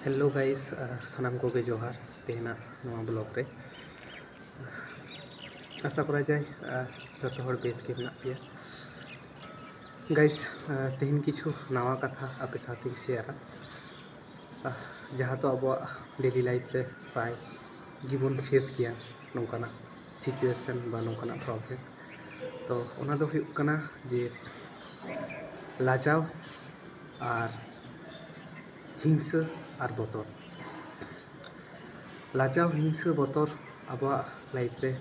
Hello guys सानाम को जोहार तेना ब्लॉग रे आशा करा जाए जो बेस के मेना पे गाइस तेहन किछु नवा कथा आपे साथ शेयर जहाँ तो अब डेली लाइफ रे प्राय जीवन फेस किया नौकाना सिचुएशन बा नौकाना प्रॉब्लम तो ओना दो हुयुग कना जे लाजाव और हिंसा और बतर लाजाव हिंसा बतर अब लाइफ रे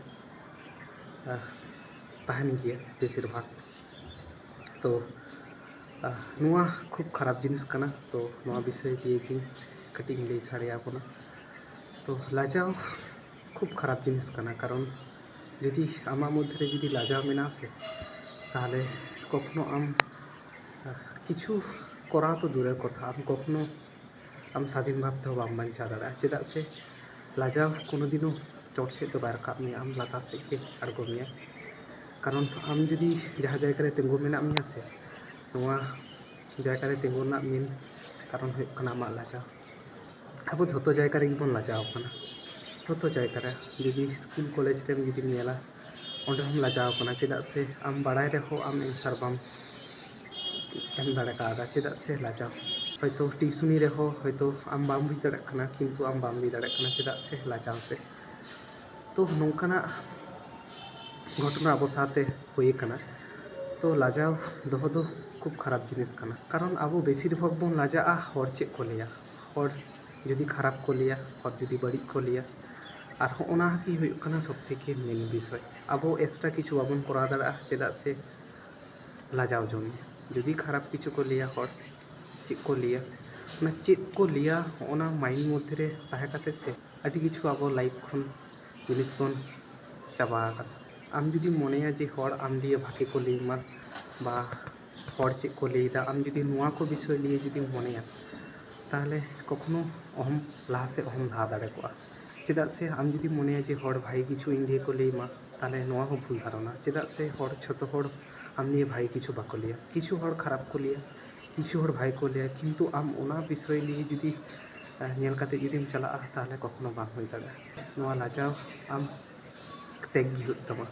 तहन गया बेसिर भाग तो नुआ खूब खराब जिनिस कना तो नुआ विषय दिए कि कटी लई साड़िया बना तो लाजाव खूब खराब जिनिस कना कारण यदि आमा मध्य यदि लाजाव मेना से ताहले कखनो आम किछु करा तो दूर कथा आम कखनो आम स्वाधीन भाव बाम बांचा दाड़ा चेदा से लाजाव कोनो दिनों चोट से तो बार रकाब में आम लाता से के आड़गो में कारण आम जुदी जहाँ जायगा रे तिंगु मेना मिया से नोआ जायगा रे तिंगु ना मेन कारण हुयुग कना आमाग लाजाव अब जोतो जायगा रे बन लाजाव कना जोतो जायगा रे जुदी स्कूल कॉलेज रे जुदी नेला ओंडे हम लाजाव कना चेदा से आम बाड़ाय रे हो आम एंसर बाम एम दाड़े कादा चेदा से लाजाव हयतो टिउशनी रे हो हयतो आम बाम बुझ दाड़े कना किंतु आम बाम बुझ दाड़े कना चेदा से लाजाव से तो नौकाना घटना अब साथे हुए कना तो लाजाव दोहो दो खूब खराब जिनिस कना कारण अब बेसिर भाग बन लाजा हर चे को लिया हर जुदी खराब को लिया हर जुदी बड़ी को लिया और होना कि हुयुग कना सब थेके मेन विषय अब एक्सट्रा किछु बाबन करा दाड़ा चेदा से लाजाव जमी जुदी खराब किछु को लिया हर चे को लिया ना चेक को लिया होना माइंड मध्य रे ताहे काते से अति किछु अब लाइफ खन जिनिस बन चाबा आम जुदी मनेया जे हर आम लिए भागे को लैमा बा हर चे को लैदा आम जुदी नुआ को विषय लिए जुदी मनेया ताहले कखनो अहम लाहा से अहम लाहा दाड़े कोआ चेदा से आम जुदी मनेया जे हर भाई किछु इन लिए को लैमा ताहले नुआ हो भूल धारणा चेदा से हर छतो हर आम लिए भाई किछु बाको लिया किछु हर खराब को लिया किछु हर भाई को लिया किंतु आम ओना विषय लिए जुदी नेल काते जुदीम चला ताहले कखनो बाम हुई दाड़े नुआ लाजाव आम तेग गी हुयुग तमा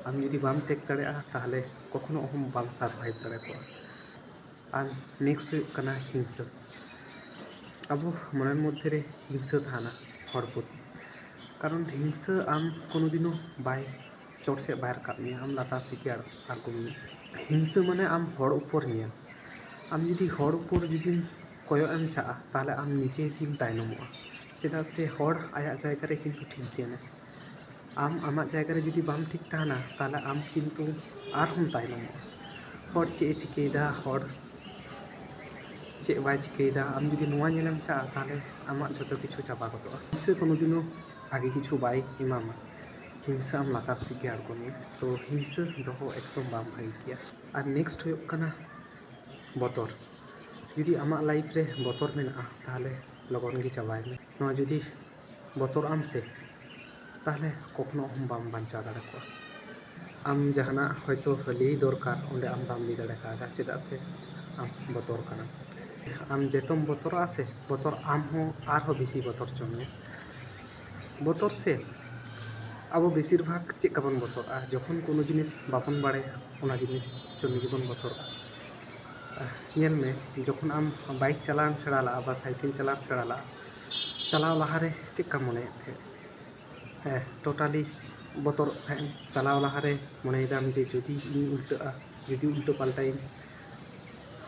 आम जुदी बाम तेग दाड़े ताहले कखनो अहम बाम सारभाइव दाड़े कोआ और नेक्स्ट हुयुग कना हिंसा अब मनर मध्य रे हिंसा थाना हर प्रति कारण हिंसा आम कोनो दिनों बाय चोट से बाहर रकाब में आम लाता से आड़गो में हिंसा माने आम हर ऊपर निया आम जुदी हर ऊपर जुदी कयो एम चा ताहले आम निजे गिम तायनमोआ चेदा से हर आया जायगा रे किंतु ठीक गया आम आमाग जायगा रे जुदी बाम ठीक ताहना ताहले आम किंतु आरहम तायनमोआ हर चे चिकेदा हर चे बाय चिकेदा आम जुदी नुआ नेलम चा ताहले आमाग जतो किछु चाबा गतोआ हिंसा कोनो दिनों भागे किछु बाय एमामा हिंसा आम लाता से के आड़गो में तो हिंसा दोहो एकदम बाम भागी गया और नेक्स्ट हुयुग कना बतर जुदी आमाग लाइफ रे बतर मेना ताहले लगन गे चाबाय में नुआ जुदी बतर आम से ताहले कखनो हम बाम बांचा दाड़े कोआ आम जहाना हयतो लई दरकार ओंडे आम बाम लई दाड़े कादा चेदा से आम बतर कना आम जेतम बतर से बतर आम हो आर हो बेसी बतर चमे बतर से अब बेसिर भाग चेक बन बतर जखन कोनो जिनिस बाबन बाड़े ओना जिनिस चमे जीवन बतर नेल में जखन आम बाइक चलान छड़ाला बा साइकिल चलान छड़ाला चलाव लहारे चेक मने थे टोटाली बतर चलाव लहारे मने दाम जे जुदी इन उल्टा जुदी उल्टा पाल्टाई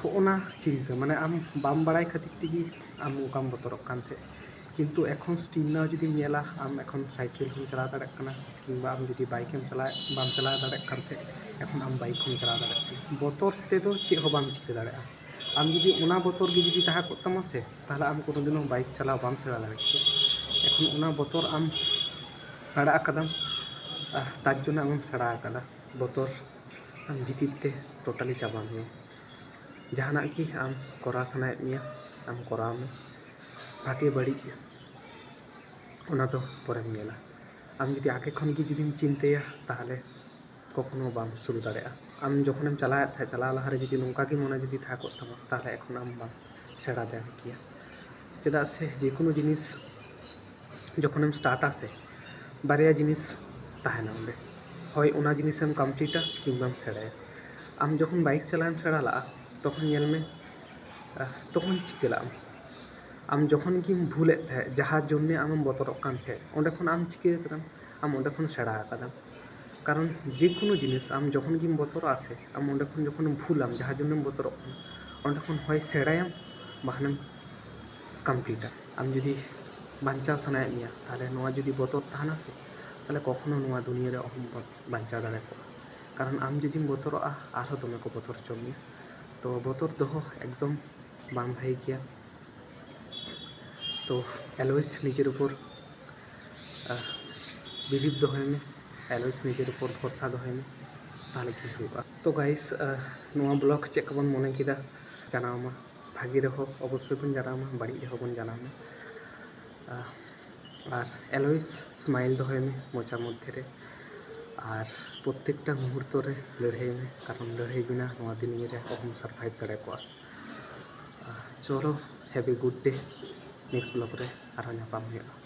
होना चिंता माने आम बाम बाड़ाय खातिर तेगी आम ओकाम बतरक कान थे किंतु एखन स्टिल ना जुदी नेला आम एखन साइकिल हम चला दाड़े कना किंबा आम जुदी बाइक चला बाम चला दाड़े कान थे एखन आम बाइक हम चला दाड़े बतर तेदो चे हो बाम चिका दाड़े आम जुदी ओना बतर गे जुदी ताहा कोग तमा से ताहले आम कोनो दिनों बाइक चलाव बाम चला दाड़े एखन ओना बतर आम आड़ा आकादाम तार जोन्नो आम सेड़ा आकादा बतर आम भीतर ते टोटाली चाबा में जहाना कि आम करा सानायेद मिया आम कराव में भागे बड़ी ओना दो परेम नेला आम जुदी आगे खन गे जुदीम चिंताया ताहले कखनो बाम शुरू दाड़ेया आम जखनेम चलाएद थाहे चलाव लहारे जुदी नोंका गे मने जुदी थाहे कोग तमा ताहले एखन आम बाम सेड़ा दाड़े केया ᱪᱮᱫᱟᱜ ᱥᱮ ᱡᱮ ᱠᱳᱱᱳ ᱡᱤᱱᱤᱥ ᱡᱚᱠᱷᱚᱱᱮᱢ ᱥᱴᱟᱨᱴᱟ ᱥᱮ ᱵᱟᱨᱭᱟ ᱡᱤᱱᱤস ᱛᱟᱦᱮᱱᱟ ᱚᱸᱰᱮ, ᱦᱳᱭ ᱚᱱᱟ ᱡᱤᱱᱤᱥᱮᱢ ᱠᱚᱢᱯᱞᱤᱴᱟ ᱠᱤᱝᱵᱟᱢ ᱥᱮᱬᱟᱭᱟ। ᱟᱢ ᱡᱚᱠᱷᱚᱱ ᱵᱟᱭᱤᱠ ᱪᱟᱞᱟᱣᱮᱢ ᱥᱮᱬᱟ ᱞᱟᱜᱼᱟ তখন ᱧᱮᱞ ᱢᱮ তখন চিকে লাম আম যখন গিম ভুলেদ তাহেᱸ যাহার জন্যে আমেম বতরক কান তাহেᱸ অঁডে খন আম চিকে কাদাম আম অঁডে খন সেড়া আকাদাম। কারণ যে কোনো জিনিস আম যখন গিম বতর আসে আম অঁডে খন যখন ভুলাম যাহার জন্য বতরক কানা অঁডে খন হয় সেড়ায়াম বাহানেম কমপ্লিটা। আম যদি বাঞ্চাও সানায়েদ মেয়া তাহলে নোয়া যদি বতর তাহানা সে তাহলে কখনো নোয়া দুনিয়ারে অহম বাঞ্চাও দাড়ে কোয়া। কারণ আম যদি বতরগᱼা আরহো দমে কো বতর ᱦᱚᱪᱚ ᱢᱮᱭᱟ। তো বতর দোহো একদম বাং ভাগি গিয়া। তো অলওয়েজ নিজের উপর বিলিভ দᱚᱦᱚᱭ ᱢᱮ, অলওয়েজ নিজের উপর ভরসা দᱚᱦᱚᱭ ᱢᱮ, তাহলে কি ᱦᱩᱭᱩᱜᱼᱟ। তো গাইস নোয়া ব্লগ ᱪᱮᱫ ᱠᱚᱵᱚᱱ ᱢᱚᱱᱮ ᱠᱮᱫᱟ জানাও ᱢᱟ, ভাগি রেহো অবশ্যই বন জানাও মা, বাড়িᱡ রেহো বন জানাও মা। আর অলওয়েজ স্মাইল দᱚᱦᱚᱭ ᱢᱮ মোচা মধ্যে রে। আর প্রত্যেকটা মুহূর্তে রে লড়াই মে, কারণ লড়াই বিনা নোয়া দুনিয়া রে অহম সারভাইভ দাড়ে কোয়া। চলো have a good day, next blog রে আরো ᱧᱟᱯᱟᱢ ᱦᱩᱭᱩᱜᱼᱟ।